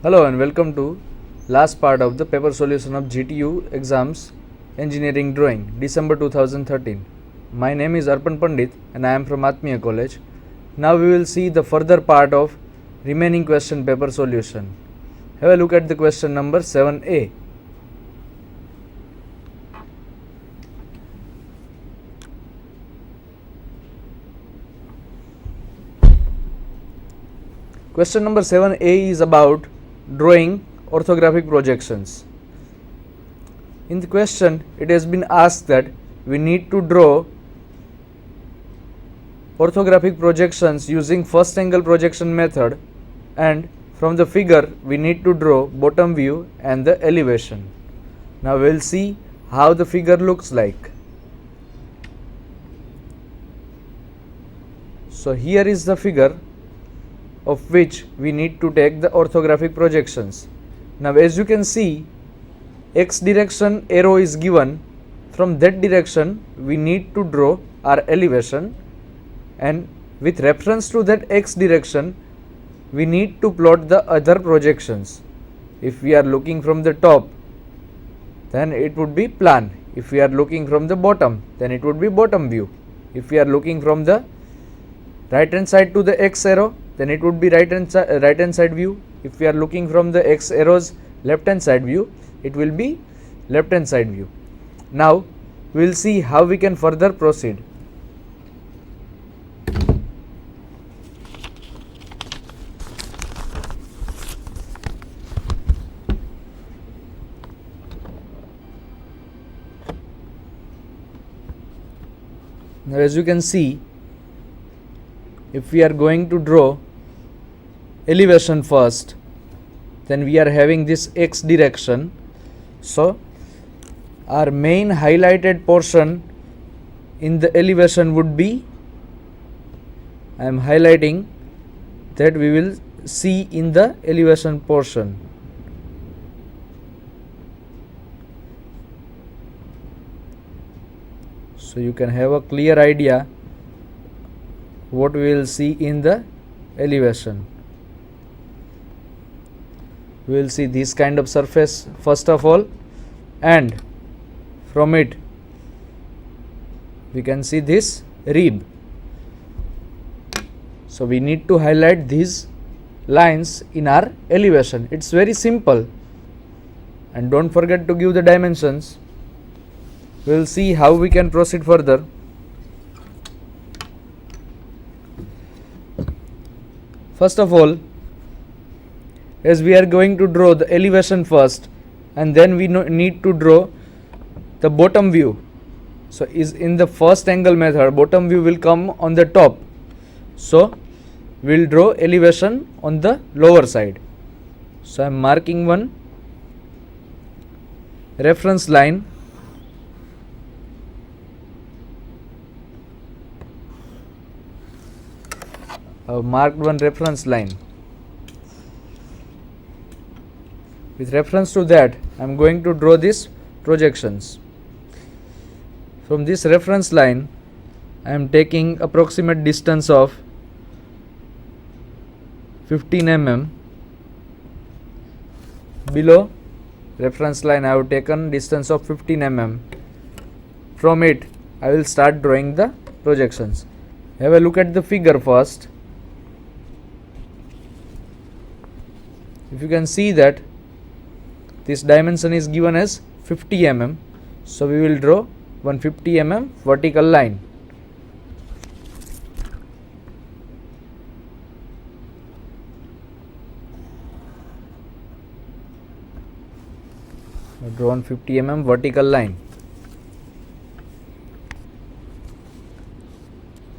Hello and welcome to last part of the paper solution of GTU exams engineering drawing December 2013. My name is Arpan Pandit and I am from Atmiya College. Now we will see the further part of remaining question paper solution. Have a look at the question number 7a. Question number 7a is about drawing orthographic projections. In the question, it has been asked that we need to draw orthographic projections using first angle projection method, and from the figure we need to draw bottom view and the elevation. Now we will see how the figure looks like. So here is the figure of which we need to take the orthographic projections. Now as you can see, x direction arrow is given. From that direction we need to draw our elevation, and with reference to that x direction we need to plot the other projections. If we are looking from the top, then it would be plan. If we are looking from the bottom, then it would be bottom view. If we are looking from the right hand side to the x arrow, then it would be right hand side view. If we are looking from the x arrows left hand side view, it will be left hand side view. Now we will see how we can further proceed. Now as you can see, if we are going to draw elevation first, then we are having this x direction. So our main highlighted portion in the elevation would be, I am highlighting that we will see in the elevation portion. So you can have a clear idea what we will see in the elevation. We will see this kind of surface first of all, and from it we can see this rib. So we need to highlight these lines in our elevation. It's very simple, and don't forget to give the dimensions. We will see how we can proceed further. First of all, as we are going to draw the elevation first, and then we need to draw the bottom view. So is in the first angle method, bottom view will come on the top. So we will draw elevation on the lower side. So I am marking one reference line. I have marked one reference line. With reference to that, I am going to draw these projections. From this reference line, I am taking approximate distance of 15 mm. Below reference line, I have taken distance of 15 mm. From it, I will start drawing the projections. Have a look at the figure first. If you can see that this dimension is given as 50 mm, so we will draw 150 mm vertical line. Draw 150 mm vertical line.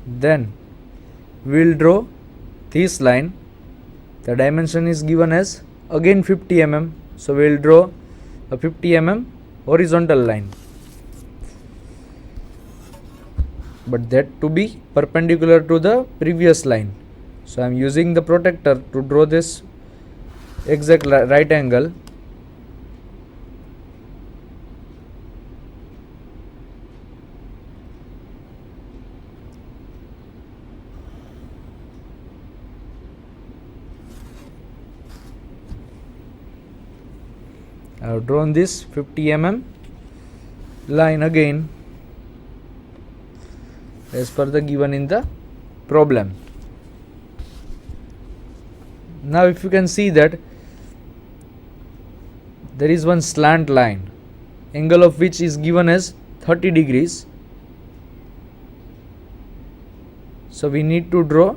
Then we will draw this line. The dimension is given as again 50 mm, so we will draw a 50 mm horizontal line, but that to be perpendicular to the previous line. So I am using the protractor to draw this exact right angle. I have drawn this 50 mm line again as per the given in the problem. Now if you can see that there is one slant line, angle of which is given as 30 degrees. So we need to draw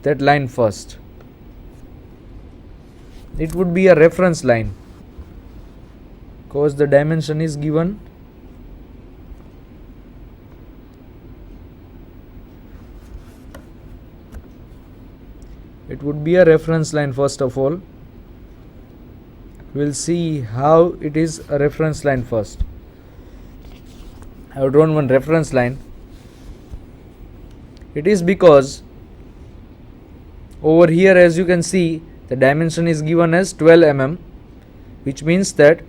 that line first. It would be a reference line because the dimension is given. It would be a reference line first of all. We'll see how it is a reference line first. I have drawn one reference line. It is because over here, as you can see, the dimension is given as 12 mm, which means that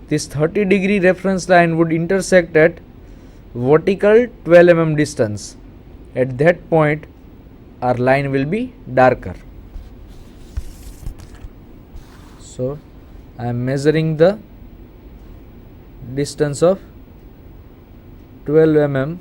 this 30 degree reference line would intersect at vertical 12 mm distance. At that point, our line will be darker. So I am measuring the distance of 12 mm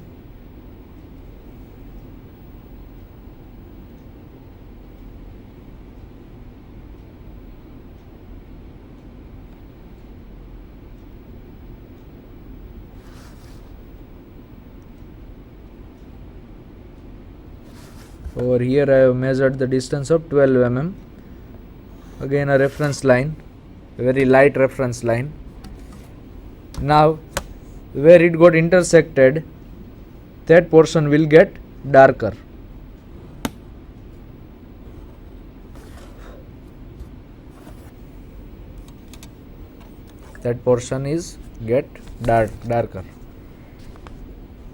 over here. I have measured the distance of 12 mm. Again a reference line, a very light reference line. Now where it got intersected, that portion will get darker. That portion is get darker.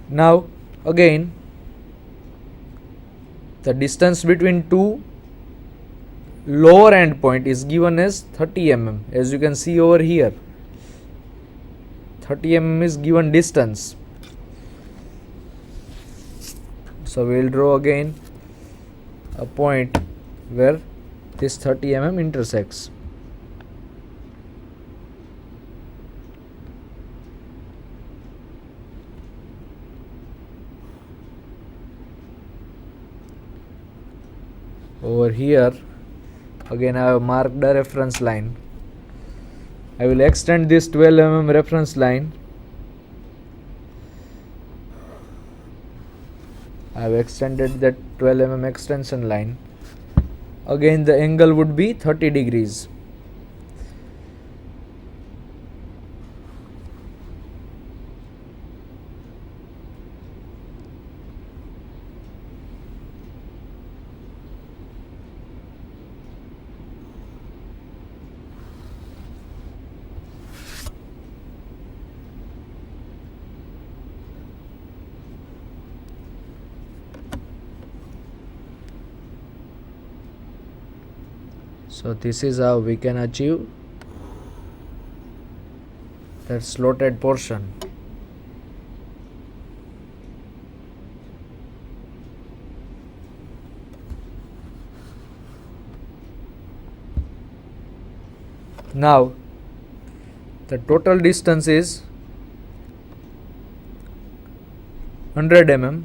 Now again the distance between two lower end point is given as 30 mm. As you can see over here, 30 mm is given distance. So we will draw again a point where this 30 mm intersects. Over here again I have marked a reference line. I will extend this 12 mm reference line. I have extended that 12 mm extension line. Again the angle would be 30 degrees. So this is how we can achieve that slotted portion. Now the total distance is 100 mm.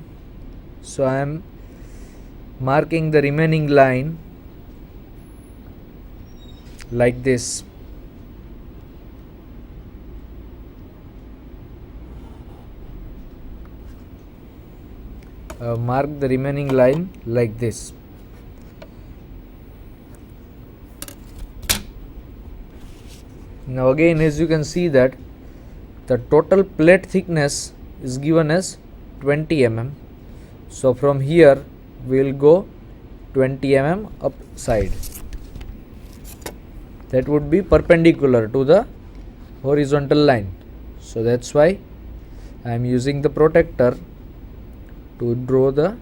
So I am marking the remaining line like this. Mark the remaining line like this. Now again, as you can see that the total plate thickness is given as 20 mm. So from here we will go 20 mm upside. That would be perpendicular to the horizontal line. So that's why I am using the protector to draw the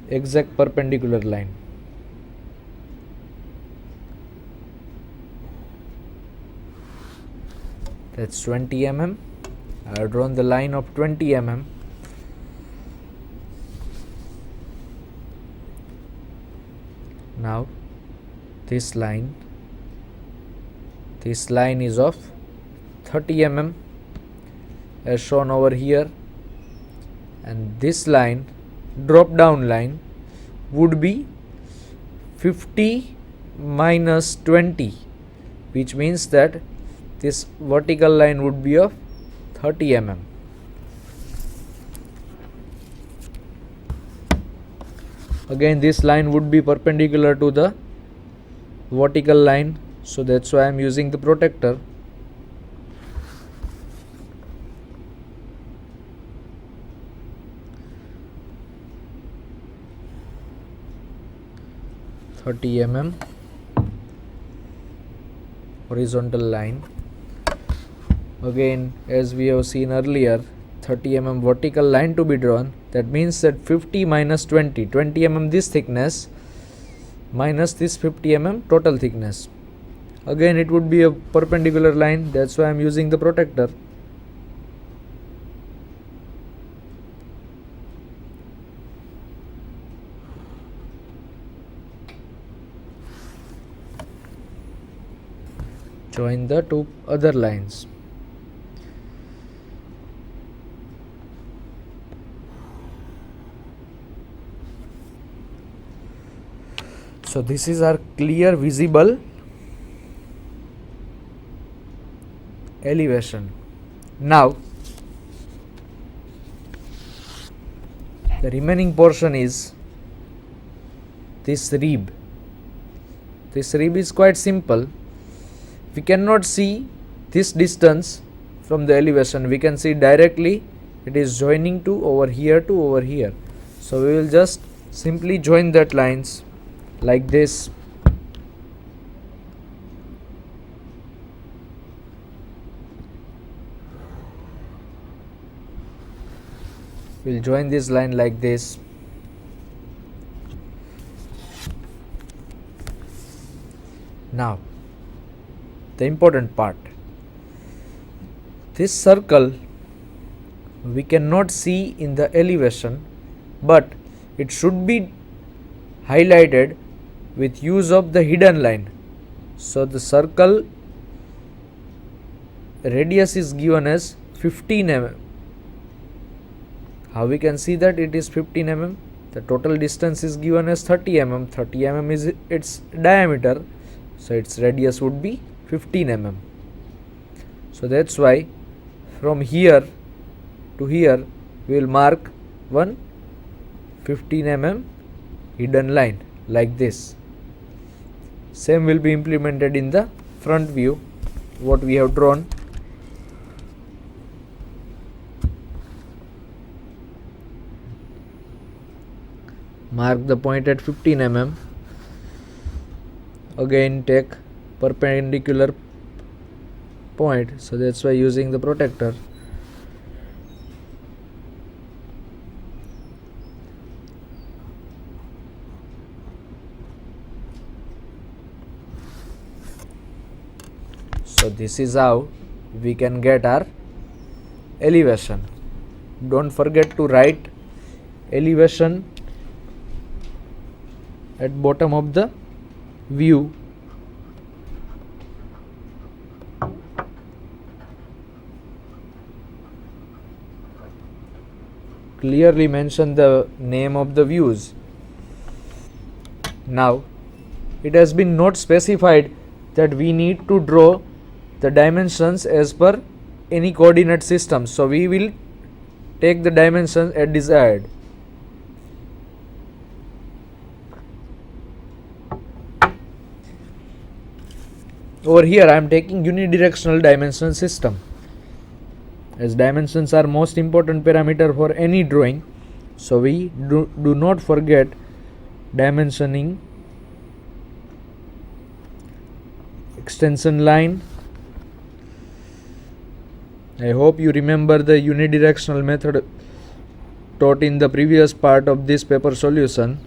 exact perpendicular line. That's 20 mm. I have drawn the line of 20 mm. Now this line This line is of 30 mm as shown over here, and this line, drop down line, would be 50 minus 20, which means that this vertical line would be of 30 mm. Again, this line would be perpendicular to the vertical line, so that's why I am using the protractor. mm horizontal line. Again, as we have seen earlier, 30 mm vertical line to be drawn. That means that 50 minus 20 mm this thickness minus this 50 mm total thickness. Again, it would be a perpendicular line, that's why I am using the protractor. Join the two other lines. So this is our clear visible elevation. Now the remaining portion is this rib. This rib is quite simple. We cannot see this distance from the elevation. We can see directly it is joining to over here to over here. So we will just simply join that lines like this. We'll join this line like this. Now, the important part. This circle we cannot see in the elevation, but it should be highlighted with use of the hidden line. So the circle radius is given as 15 mm. How we can see that it is 15 mm? The total distance is given as 30 mm. 30 mm is its diameter, so its radius would be 15 mm. So that's why from here to here we will mark one 15 mm hidden line like this. Same will be implemented in the front view, what we have drawn. Mark the point at 15 mm. Again take perpendicular point, so that's why using the protractor. So this is how we can get our elevation. Don't forget to write elevation at bottom of the view. Clearly mention the name of the views. Now it has been not specified that we need to draw the dimensions as per any coordinate system, so we will take the dimensions as desired. Over here I am taking unidirectional dimension system, as dimensions are most important parameter for any drawing, so we do not forget dimensioning. Extension line. I hope you remember the unidirectional method taught in the previous part of this paper solution.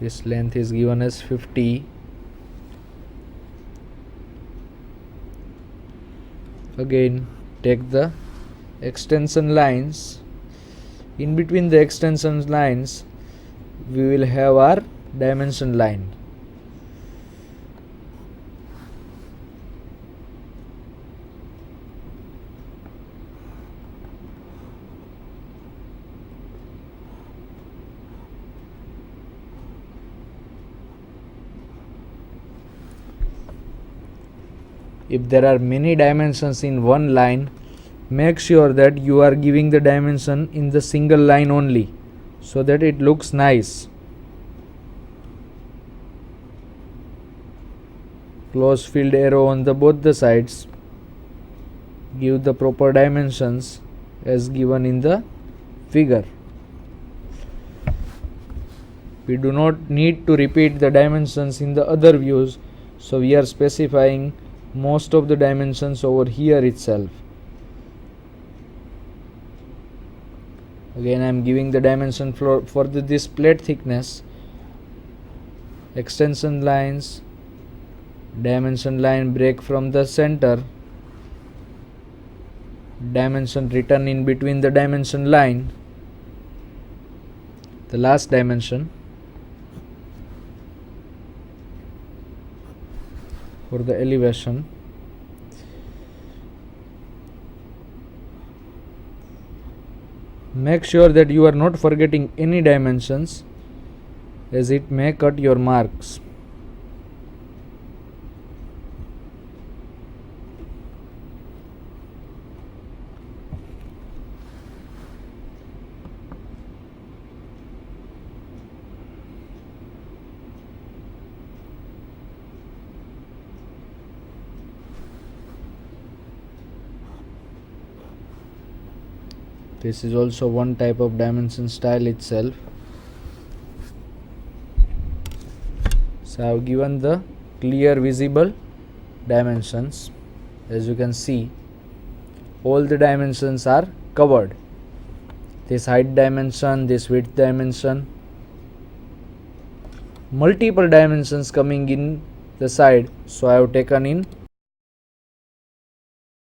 This length is given as 50. Again take the extension lines In between the extension lines we will have our dimension line. If there are many dimensions in one line, make sure that you are giving the dimension in the single line only, so that it looks nice. Close filled arrow on the both the sides. Give the proper dimensions as given in the figure. We do not need to repeat the dimensions in the other views, so we are specifying most of the dimensions over here itself. Again I am giving the dimension for this plate thickness, extension lines, dimension line break from the center, dimension written in between the dimension line, the last dimension for the elevation. Make sure that you are not forgetting any dimensions, as it may cut your marks. This is also one type of dimension style itself. So I have given the clear visible dimensions. As you can see, all the dimensions are covered. This height dimension, this width dimension, multiple dimensions coming in the side, so I have taken in